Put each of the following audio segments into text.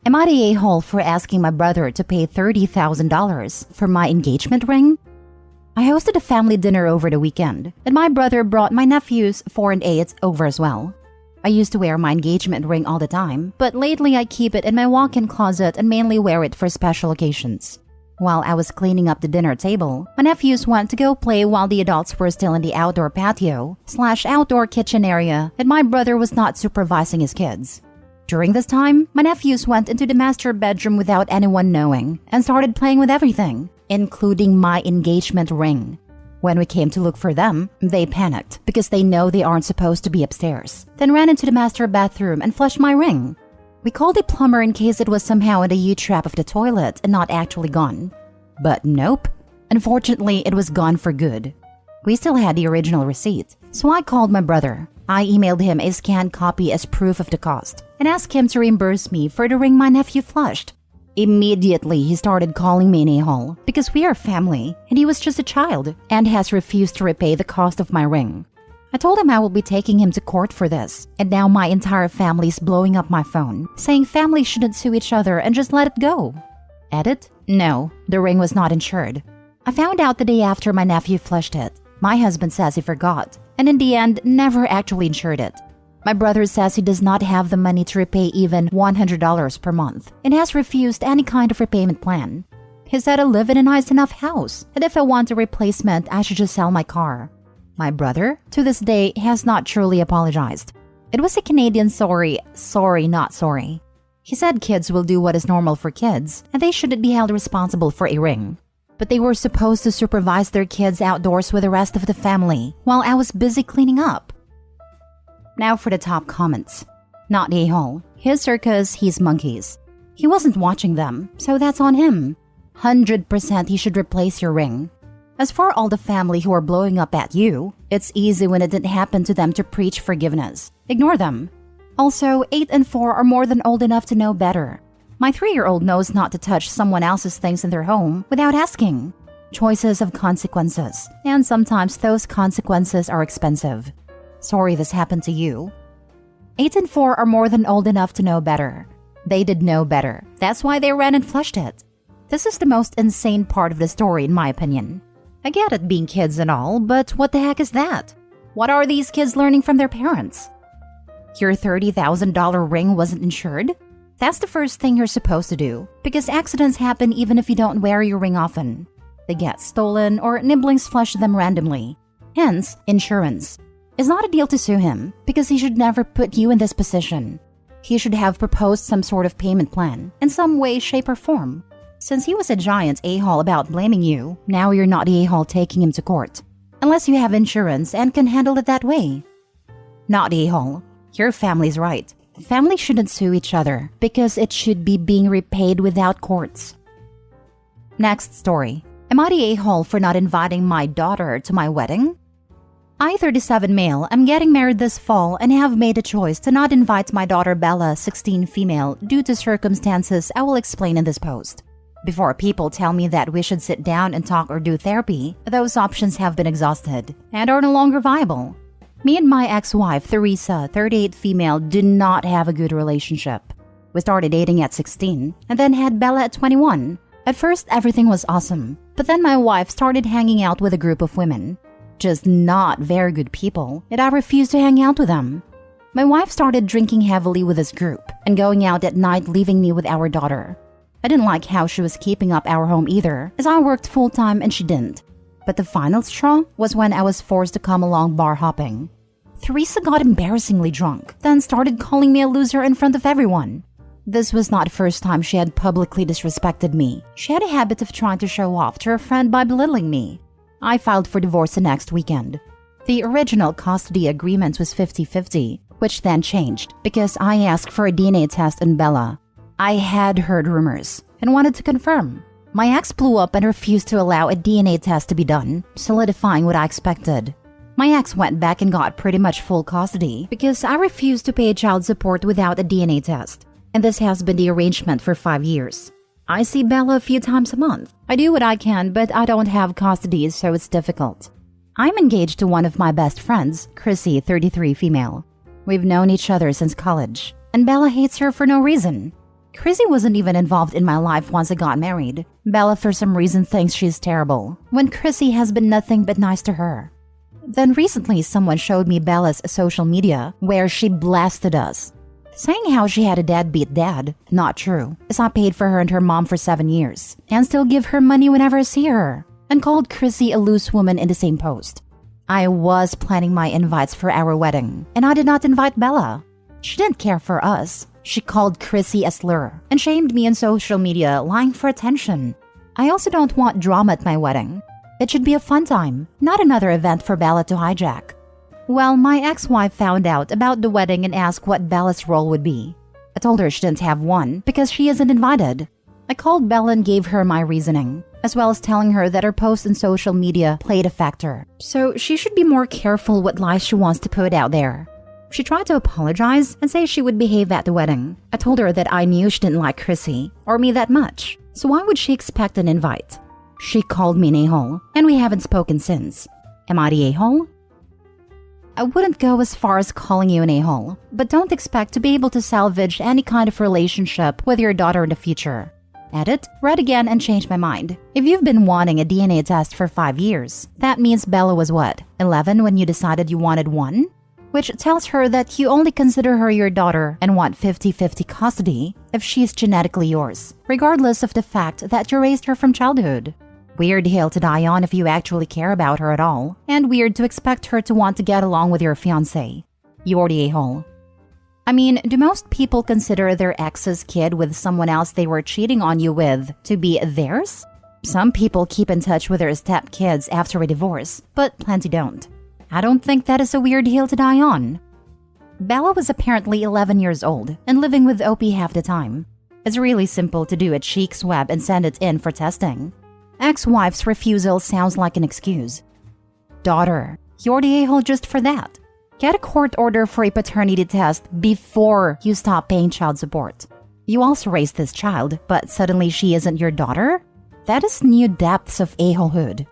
Am I the a-hole for asking my brother to pay $30,000 for my engagement ring? I hosted a family dinner over the weekend, and my brother brought my nephews 4 and 8 over as well. I used to wear my engagement ring all the time, but lately I keep it in my walk-in closet and mainly wear it for special occasions. While I was cleaning up the dinner table, my nephews went to go play while the adults were still in the outdoor patio/outdoor kitchen area, and my brother was not supervising his kids. During this time, my nephews went into the master bedroom without anyone knowing and started playing with everything, including my engagement ring. When we came to look for them, they panicked because they know they aren't supposed to be upstairs, then ran into the master bathroom and flushed my ring. We called a plumber in case it was somehow in the U-trap of the toilet and not actually gone. But nope. Unfortunately, it was gone for good. We still had the original receipt, so I called my brother. I emailed him a scanned copy as proof of the cost and asked him to reimburse me for the ring my nephew flushed. Immediately, he started calling me an a-hole because we are family and he was just a child and has refused to repay the cost of my ring. I told him I will be taking him to court for this, and now my entire family is blowing up my phone, saying families shouldn't sue each other and just let it go. Edit? No, the ring was not insured. I found out the day after my nephew flushed it. My husband says he forgot, and in the end, never actually insured it. My brother says he does not have the money to repay even $100 per month and has refused any kind of repayment plan. He said I live in a nice enough house, and if I want a replacement, I should just sell my car. My brother, to this day, has not truly apologized. It was a Canadian sorry, not sorry. He said kids will do what is normal for kids, and they shouldn't be held responsible for a ring. But they were supposed to supervise their kids outdoors with the rest of the family while I was busy cleaning up. Now for the top comments. Not a-hole. His circus, he's monkeys. He wasn't watching them, so that's on him. 100% he should replace your ring. As for all the family who are blowing up at you, it's easy when it didn't happen to them to preach forgiveness. Ignore them. Also, 8 and 4 are more than old enough to know better. My 3-year-old knows not to touch someone else's things in their home without asking. Choices have consequences, and sometimes those consequences are expensive. Sorry this happened to you. 8 and 4 are more than old enough to know better. They did know better. That's why they ran and flushed it. This is the most insane part of the story in my opinion. I get it being kids and all, but what the heck is that? What are these kids learning from their parents? Your $30,000 ring wasn't insured? That's the first thing you're supposed to do, because accidents happen even if you don't wear your ring often. They get stolen or nibblings flush them randomly. Hence, insurance. It's not a deal to sue him, because he should never put you in this position. He should have proposed some sort of payment plan, in some way, shape, or form. Since he was a giant a-hole about blaming you, now you're not the a-hole taking him to court. Unless you have insurance and can handle it that way. Not a-hole. Your family's right. Families shouldn't sue each other because it should be being repaid without courts. Next story. Am I the a-hole for not inviting my daughter to my wedding? I, 37 male, am getting married this fall and have made a choice to not invite my daughter Bella, 16 female, due to circumstances I will explain in this post. Before people tell me that we should sit down and talk or do therapy, those options have been exhausted and are no longer viable. Me and my ex-wife, Theresa, 38 female, did not have a good relationship. We started dating at 16 and then had Bella at 21. At first, everything was awesome, but then my wife started hanging out with a group of women. Just not very good people, and I refused to hang out with them. My wife started drinking heavily with this group and going out at night, leaving me with our daughter. I didn't like how she was keeping up our home either, as I worked full-time and she didn't. But the final straw was when I was forced to come along bar hopping. Theresa got embarrassingly drunk, then started calling me a loser in front of everyone. This was not the first time she had publicly disrespected me. She had a habit of trying to show off to her friend by belittling me. I filed for divorce the next weekend. The original custody agreement was 50-50, which then changed because I asked for a DNA test on Bella. I had heard rumors and wanted to confirm. My ex blew up and refused to allow a DNA test to be done, solidifying what I expected. My ex went back and got pretty much full custody because I refused to pay child support without a DNA test. And this has been the arrangement for 5 years. I see Bella a few times a month. I do what I can, but I don't have custody, so it's difficult. I'm engaged to one of my best friends, Chrissy, 33 female. We've known each other since college, and Bella hates her for no reason. Chrissy wasn't even involved in my life once I got married. Bella for some reason thinks she's terrible, when Chrissy has been nothing but nice to her. Then recently someone showed me Bella's social media where she blasted us, saying how she had a deadbeat dad. Not true, as I paid for her and her mom for 7 years, and still give her money whenever I see her, and called Chrissy a loose woman in the same post. I was planning my invites for our wedding, and I did not invite Bella. She didn't care for us. She called Chrissy a slur and shamed me on social media, lying for attention. I also don't want drama at my wedding. It should be a fun time, not another event for Bella to hijack. Well, my ex-wife found out about the wedding and asked what Bella's role would be. I told her she didn't have one because she isn't invited. I called Bella and gave her my reasoning, as well as telling her that her posts on social media played a factor, so she should be more careful what lies she wants to put out there. She tried to apologize and say she would behave at the wedding. I told her that I knew she didn't like Chrissy or me that much, so why would she expect an invite? She called me an a-hole, and we haven't spoken since. Am I the a-hole? I wouldn't go as far as calling you an a-hole, but don't expect to be able to salvage any kind of relationship with your daughter in the future. Edit, read again, and change my mind. If you've been wanting a DNA test for 5 years, that means Bella was what, 11 when you decided you wanted one? Which tells her that you only consider her your daughter and want 50-50 custody if she's genetically yours, regardless of the fact that you raised her from childhood. Weird hill to die on if you actually care about her at all, and weird to expect her to want to get along with your fiancé. You're the a-hole. I mean, do most people consider their ex's kid with someone else they were cheating on you with to be theirs? Some people keep in touch with their stepkids after a divorce, but plenty don't. I don't think that is a weird hill to die on. Bella was apparently 11 years old and living with OP half the time. It's really simple to do a cheek swab and send it in for testing. Ex-wife's refusal sounds like an excuse. Daughter, you're the a-hole just for that. Get a court order for a paternity test before you stop paying child support. You also raised this child, but suddenly she isn't your daughter? That is new depths of a-holehood.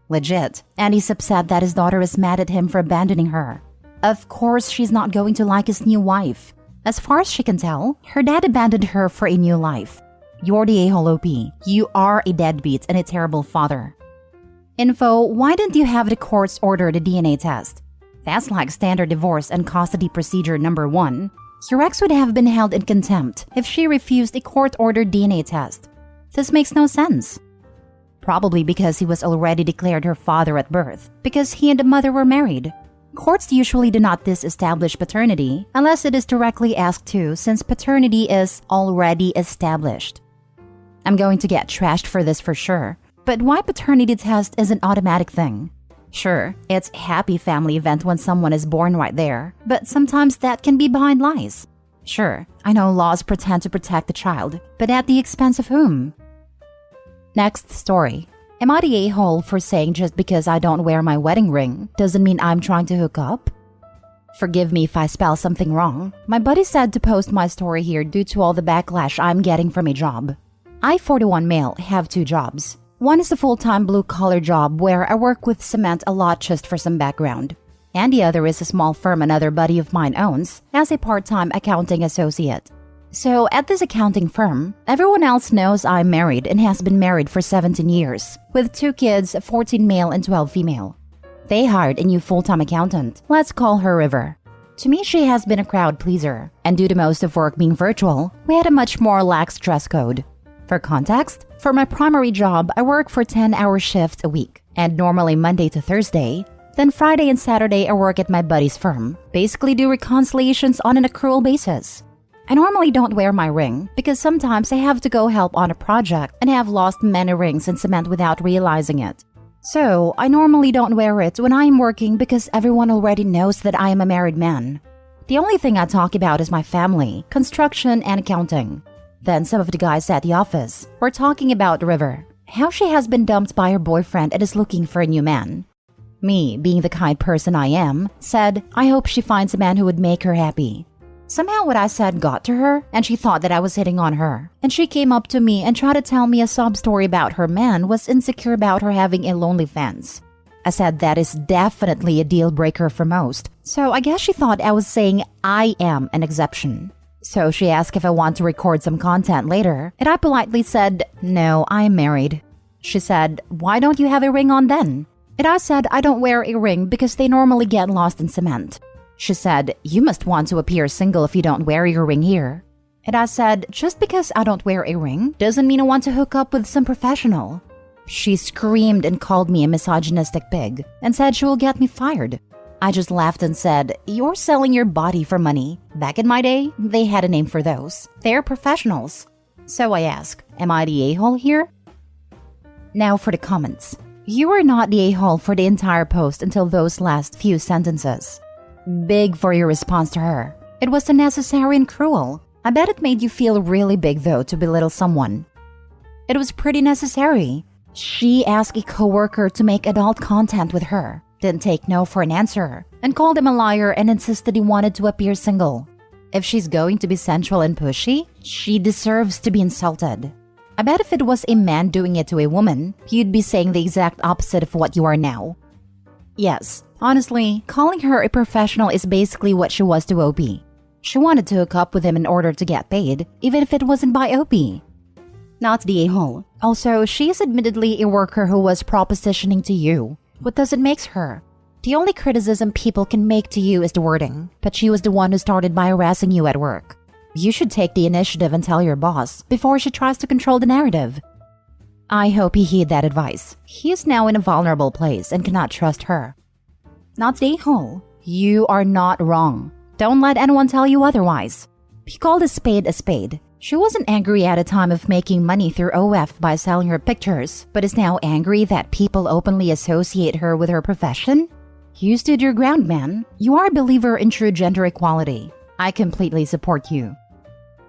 Legit, and he's upset that his daughter is mad at him for abandoning her. Of course she's not going to like his new wife. As far as she can tell, her dad abandoned her for a new life. You're the a-hole OP. You are a deadbeat and a terrible father. Info, why didn't you have the courts order the DNA test? That's like standard divorce and custody procedure number 1. Your ex would have been held in contempt if she refused a court-ordered DNA test. This makes no sense. Probably because he was already declared her father at birth, because he and the mother were married. Courts usually do not disestablish paternity unless it is directly asked to, since paternity is already established. I'm going to get trashed for this for sure, but why paternity test is an automatic thing? Sure, it's a happy family event when someone is born right there, but sometimes that can be behind lies. Sure, I know laws pretend to protect the child, but at the expense of whom? Next story. Am I the a-hole for saying just because I don't wear my wedding ring doesn't mean I'm trying to hook up? Forgive me if I spell something wrong. My buddy said to post my story here due to all the backlash I'm getting from a job. I, 41 male, have 2 jobs. One is a full-time blue-collar job where I work with cement a lot just for some background. And the other is a small firm another buddy of mine owns as a part-time accounting associate. So at this accounting firm, everyone else knows I'm married and has been married for 17 years, with 2 kids, 14 male and 12 female. They hired a new full-time accountant. Let's call her River. To me, she has been a crowd pleaser, and due to most of work being virtual, we had a much more lax dress code. For context, for my primary job, I work for 10-hour shifts a week, and normally Monday to Thursday. Then Friday and Saturday I work at my buddy's firm, basically do reconciliations on an accrual basis. I normally don't wear my ring because sometimes I have to go help on a project and have lost many rings in cement without realizing it. So I normally don't wear it when I am working because everyone already knows that I am a married man. The only thing I talk about is my family, construction, and accounting. Then some of the guys at the office were talking about River, how she has been dumped by her boyfriend and is looking for a new man. Me, being the kind person I am, said I hope she finds a man who would make her happy. Somehow what I said got to her, and she thought that I was hitting on her. And she came up to me and tried to tell me a sob story about her man was insecure about her having a lonely fence. I said that is definitely a deal breaker for most, so I guess she thought I was saying I am an exception. So she asked if I want to record some content later, and I politely said, no, I am married. She said, why don't you have a ring on then? And I said I don't wear a ring because they normally get lost in cement. She said, you must want to appear single if you don't wear your ring here. And I said, just because I don't wear a ring doesn't mean I want to hook up with some professional. She screamed and called me a misogynistic pig and said she will get me fired. I just laughed and said, you're selling your body for money. Back in my day, they had a name for those. They're professionals. So I ask, am I the a-hole here? Now for the comments. You are not the a-hole for the entire post until those last few sentences. Big for your response to her. It was unnecessary and cruel. I bet it made you feel really big though to belittle someone. It was pretty necessary. She asked a coworker to make adult content with her, didn't take no for an answer, and called him a liar and insisted he wanted to appear single. If she's going to be sensual and pushy, she deserves to be insulted. I bet if it was a man doing it to a woman, you'd be saying the exact opposite of what you are now. Yes, honestly, calling her a professional is basically what she was to OP. She wanted to hook up with him in order to get paid, even if it wasn't by OP. Not the a-hole. Also, she is admittedly a worker who was propositioning to you. What does it make her? The only criticism people can make to you is the wording, but she was the one who started by harassing you at work. You should take the initiative and tell your boss before she tries to control the narrative. I hope he heed that advice. He is now in a vulnerable place and cannot trust her. Not the a-hole. You are not wrong. Don't let anyone tell you otherwise. He called a spade a spade. She wasn't angry at a time of making money through OF by selling her pictures, but is now angry that people openly associate her with her profession? You stood your ground, man. You are a believer in true gender equality. I completely support you.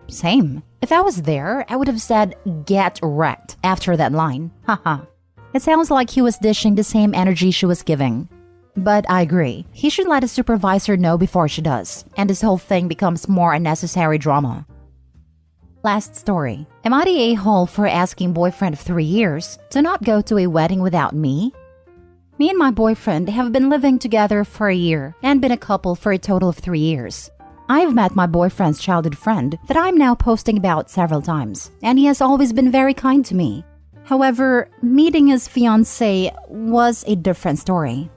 Same. If I was there, I would have said, get wrecked after that line. Haha. It sounds like he was dishing the same energy she was giving. But I agree. He should let his supervisor know before she does, and this whole thing becomes more unnecessary drama. Last story. Am I the a-hole for asking boyfriend of 3 years to not go to a wedding without me? Me and my boyfriend have been living together for a year and been a couple for a total of 3 years. I've met my boyfriend's childhood friend that I'm now posting about several times, and he has always been very kind to me. However, meeting his fiancée was a different story.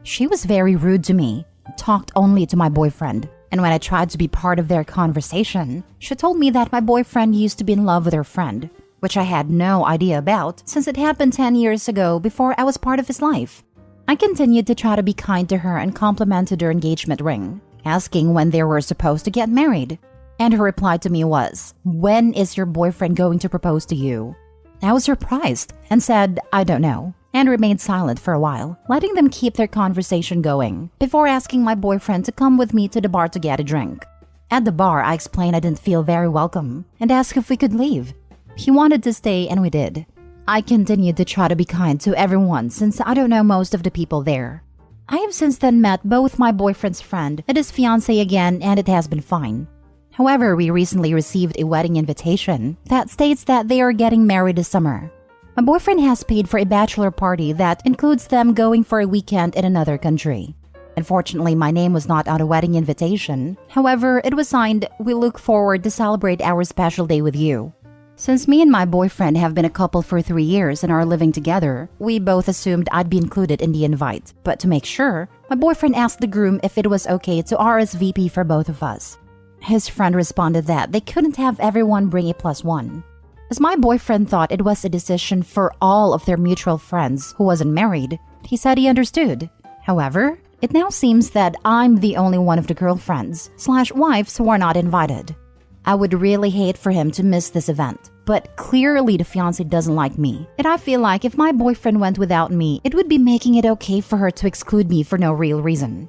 She was very rude to me, talked only to my boyfriend, and when I tried to be part of their conversation, she told me that my boyfriend used to be in love with her friend, which I had no idea about since it happened 10 years ago before I was part of his life. I continued to try to be kind to her and complimented her engagement ring, asking when they were supposed to get married. And her reply to me was, when is your boyfriend going to propose to you? I was surprised and said, I don't know, and remained silent for a while, letting them keep their conversation going before asking my boyfriend to come with me to the bar to get a drink. At the bar, I explained I didn't feel very welcome and asked if we could leave. He wanted to stay and we did. I continued to try to be kind to everyone since I don't know most of the people there. I have since then met both my boyfriend's friend and his fiancée again, and it has been fine. However, we recently received a wedding invitation that states that they are getting married this summer. My boyfriend has paid for a bachelor party that includes them going for a weekend in another country. Unfortunately, my name was not on a wedding invitation. However, it was signed, "We look forward to celebrate our special day with you." Since me and my boyfriend have been a couple for 3 years and are living together, we both assumed I'd be included in the invite. But to make sure, my boyfriend asked the groom if it was okay to RSVP for both of us. His friend responded that they couldn't have everyone bring a +1. As my boyfriend thought it was a decision for all of their mutual friends who wasn't married, he said he understood. However, it now seems that I'm the only one of the girlfriends/wives who are not invited. I would really hate for him to miss this event, but clearly the fiancé doesn't like me, and I feel like if my boyfriend went without me, it would be making it okay for her to exclude me for no real reason.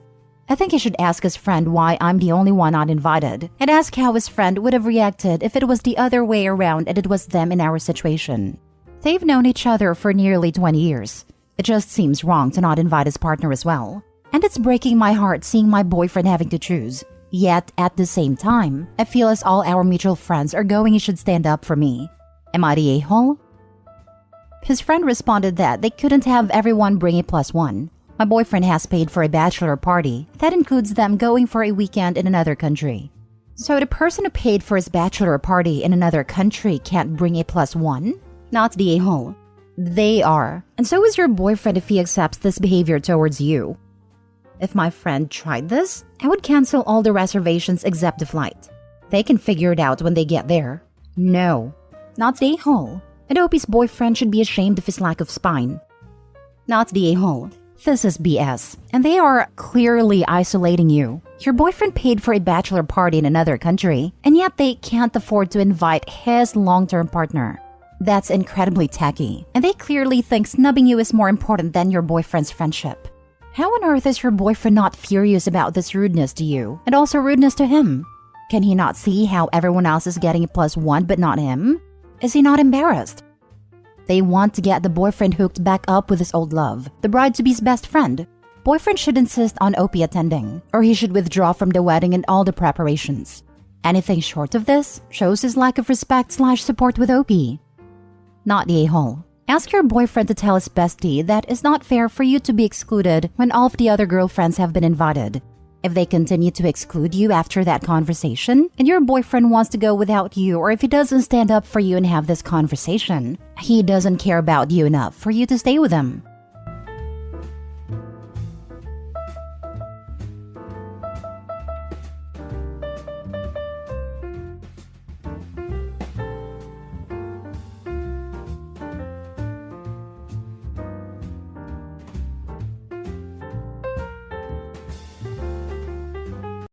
I think he should ask his friend why I'm the only one not invited, and ask how his friend would have reacted if it was the other way around and it was them in our situation. They've known each other for nearly 20 years. It just seems wrong to not invite his partner as well. And it's breaking my heart seeing my boyfriend having to choose. Yet, at the same time, I feel as all our mutual friends are going, he should stand up for me. Am I the a-hole? His friend responded that they couldn't have everyone bring a +1. My boyfriend has paid for a bachelor party. That includes them going for a weekend in another country. So the person who paid for his bachelor party in another country can't bring a +1? Not the a-hole. They are. And so is your boyfriend if he accepts this behavior towards you. If my friend tried this, I would cancel all the reservations except the flight. They can figure it out when they get there. No. Not the a-hole. And Opie's boyfriend should be ashamed of his lack of spine. Not the a-hole. This is BS. And they are clearly isolating you. Your boyfriend paid for a bachelor party in another country, and yet they can't afford to invite his long-term partner. That's incredibly tacky. And they clearly think snubbing you is more important than your boyfriend's friendship. How on earth is your boyfriend not furious about this rudeness to you, and also rudeness to him? Can he not see how everyone else is getting a +1 but not him? Is he not embarrassed? They want to get the boyfriend hooked back up with his old love, the bride-to-be's best friend. Boyfriend should insist on Opie attending, or he should withdraw from the wedding and all the preparations. Anything short of this shows his lack of respect/support with Opie. Not the a-hole. Ask your boyfriend to tell his bestie that it's not fair for you to be excluded when all of the other girlfriends have been invited. If they continue to exclude you after that conversation, and your boyfriend wants to go without you, or if he doesn't stand up for you and have this conversation, he doesn't care about you enough for you to stay with him.